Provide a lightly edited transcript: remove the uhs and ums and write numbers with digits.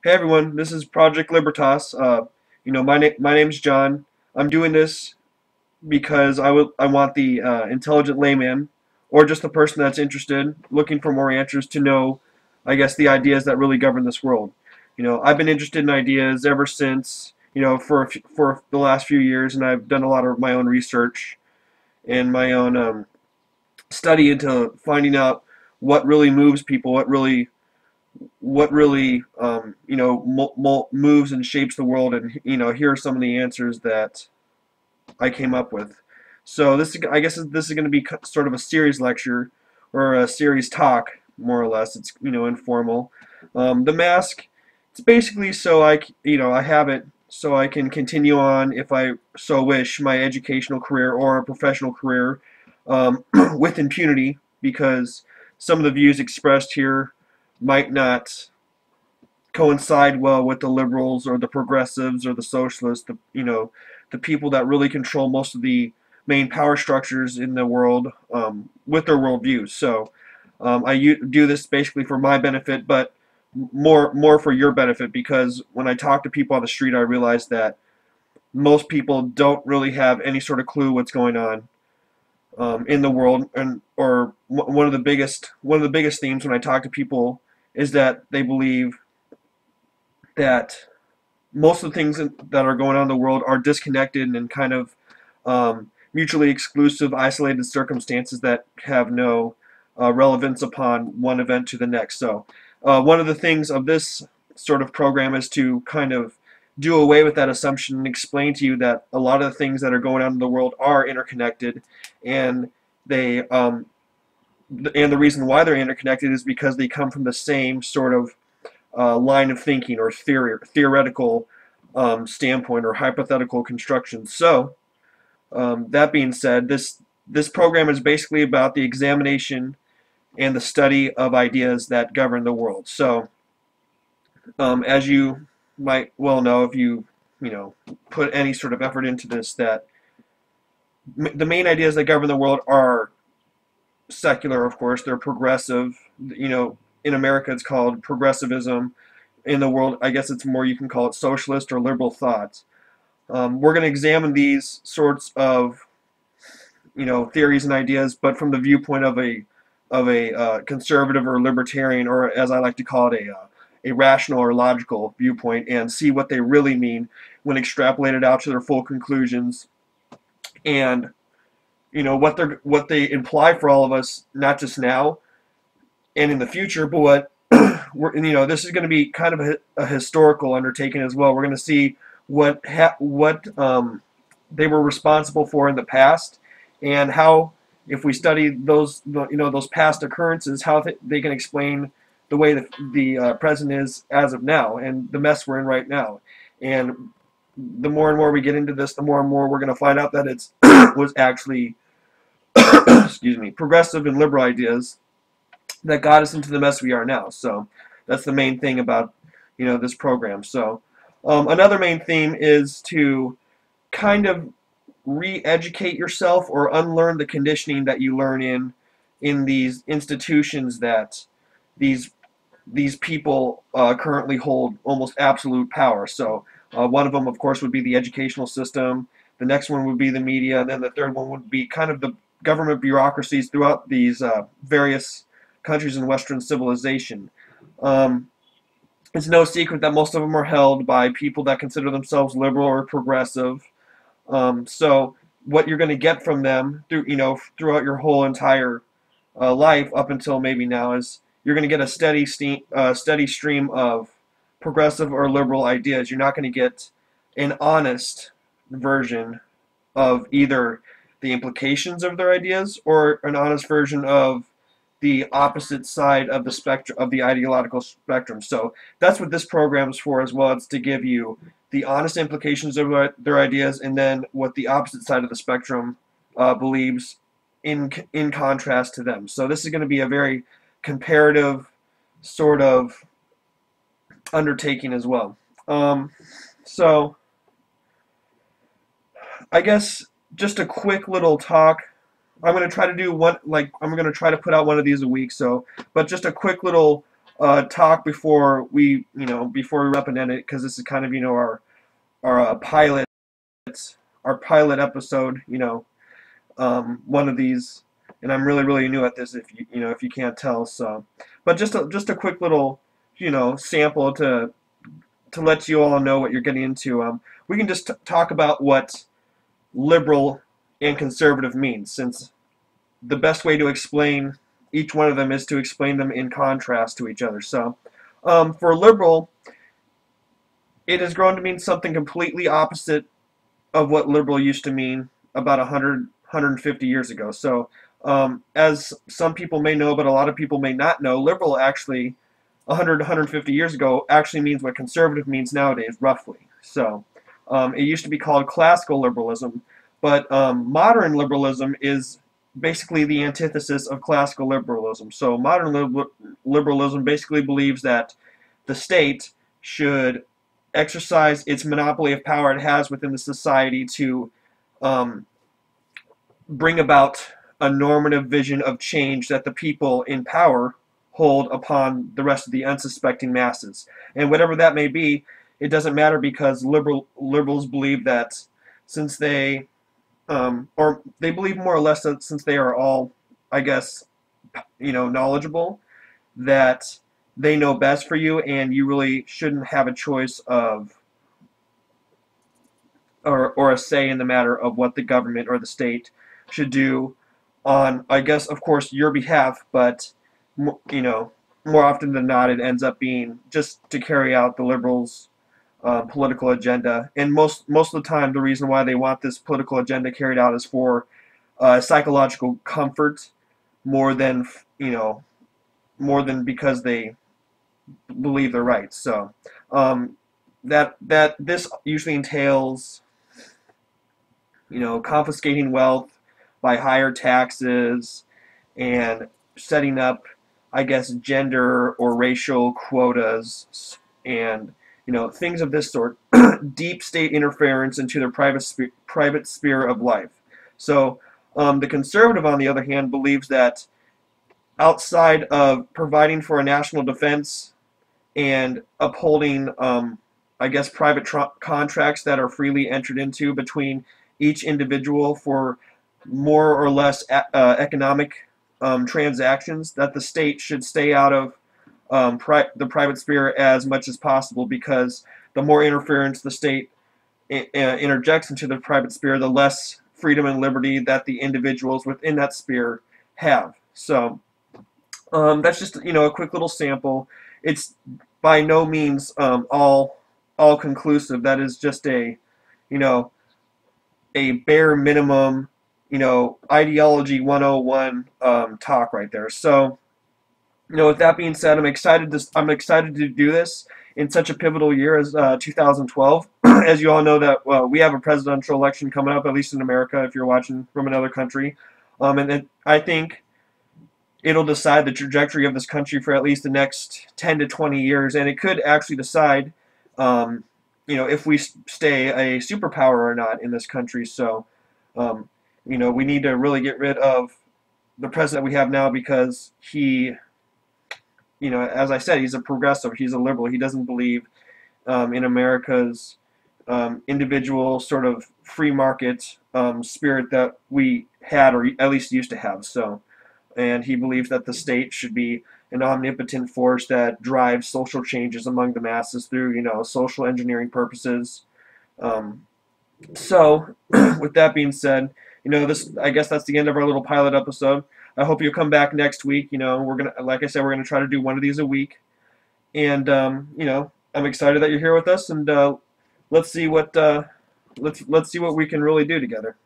Hey everyone, this is Project Libertas. My name's John. I'm doing this because I want the intelligent layman, or just the person that's interested, looking for more answers to know, I guess, the ideas that really govern this world. I've been interested in ideas ever since, for the last few years, and I've done a lot of my own research and my own study into finding out what really moves people, what really moves and shapes the world, and here are some of the answers that I came up with. So I guess this is going to be sort of a series lecture or a series talk, more or less. It's informal. The mask, it's basically so I have it so I can continue on, if I so wish, my educational career or a professional career with impunity, because some of the views expressed here might not coincide well with the liberals or the progressives or the socialists, the people that really control most of the main power structures in the world, with their worldviews. So do this basically for my benefit, but more for your benefit, because when I talk to people on the street, I realize that most people don't really have any sort of clue what's going on in the world, and or one of the biggest themes when I talk to people is that they believe that most of the things that are going on in the world are disconnected and kind of mutually exclusive, isolated circumstances that have no relevance upon one event to the next. So, one of the things of this sort of program is to kind of do away with that assumption and explain to you that a lot of the things that are going on in the world are interconnected, and and the reason why they're interconnected is because they come from the same sort of line of thinking or theoretical standpoint or hypothetical construction. So, that being said, this program is basically about the examination and the study of ideas that govern the world. So, as you might well know, if you put any sort of effort into this, that the main ideas that govern the world are secular, of course. They're progressive. In America, it's called progressivism. In the world, I guess it's more, you can call it socialist or liberal thoughts. We're going to examine these sorts of theories and ideas, but from the viewpoint of a conservative or libertarian, or as I like to call it, a rational or logical viewpoint, and see what they really mean when extrapolated out to their full conclusions, and what they imply for all of us, not just now and in the future, but this is going to be kind of a historical undertaking as well. We're going to see what they were responsible for in the past, and how, if we study those past occurrences, how they can explain the way that the present is as of now, and the mess we're in right now. And the more and more we get into this, the more and more we're going to find out that it's was actually excuse me, progressive and liberal ideas that got us into the mess we are now. So that's the main thing about this program. So another main theme is to kind of re-educate yourself, or unlearn the conditioning that you learn in these institutions that these these people currently hold almost absolute power. So one of them, of course, would be the educational system. The next one would be the media, and then the third one would be kind of the government bureaucracies throughout these various countries in Western civilization. Um, it's no secret that most of them are held by people that consider themselves liberal or progressive. So what you're going to get from them throughout your whole entire life up until maybe now is you're going to get a steady stream of progressive or liberal ideas. You're not going to get an honest version of either the implications of their ideas, or an honest version of the opposite side of the spectrum, of the ideological spectrum. So that's what this program is for as well. It's to give you the honest implications of their ideas, and then what the opposite side of the spectrum believes in contrast to them. So this is going to be a very comparative sort of undertaking as well. So I guess just a quick little talk. I'm going to try to do one, like, I'm going to try to put out one of these a week. So, but just a quick little talk before we wrap and end it, because this is kind of our pilot episode. One of these, and I'm really new at this. If you can't tell, so but just a quick little sample to let you all know what you're getting into. We can just talk about what liberal and conservative means, since the best way to explain each one of them is to explain them in contrast to each other. So, for liberal, it has grown to mean something completely opposite of what liberal used to mean about 150 years ago. So, as some people may know, but a lot of people may not know, liberal actually 150 years ago actually means what conservative means nowadays, roughly. So, it used to be called classical liberalism, but modern liberalism is basically the antithesis of classical liberalism. So modern liberalism basically believes that the state should exercise its monopoly of power it has within the society to um, bring about a normative vision of change that the people in power hold upon the rest of the unsuspecting masses. And whatever that may be, it doesn't matter, because liberals believe that since or they believe more or less that since they are all, I guess, knowledgeable, that they know best for you, and you really shouldn't have a choice of or a say in the matter of what the government or the state should do on, I guess, of course, your behalf, but more often than not, it ends up being just to carry out the liberals' political agenda. And most of the time, the reason why they want this political agenda carried out is for psychological comfort, more than because they believe they're right. So that this usually entails confiscating wealth by higher taxes and setting up, I guess, gender or racial quotas and things of this sort. Deep state interference into their private sphere of life. So the conservative, on the other hand, believes that outside of providing for a national defense and upholding, I guess, private contracts that are freely entered into between each individual for more or less economic transactions, that the state should stay out of the private sphere as much as possible, because the more interference the state interjects into the private sphere, the less freedom and liberty that the individuals within that sphere have. So that's just a quick little sample. It's by no means all conclusive. That is just a bare minimum ideology 101 talk right there. So with that being said, I'm excited to do this in such a pivotal year as 2012. As you all know, that we have a presidential election coming up, at least in America, if you're watching from another country, and I think it'll decide the trajectory of this country for at least the next 10 to 20 years, and it could actually decide, if we stay a superpower or not in this country. So, we need to really get rid of the president we have now, because he, as I said, he's a progressive, he's a liberal. He doesn't believe in America's individual sort of free market spirit that we had, or at least used to have. So, and he believes that the state should be an omnipotent force that drives social changes among the masses through, social engineering purposes. So, with that being said, I guess that's the end of our little pilot episode. I hope you'll come back next week. We're gonna, like I said, we're gonna try to do one of these a week, and I'm excited that you're here with us, and let's see what we can really do together.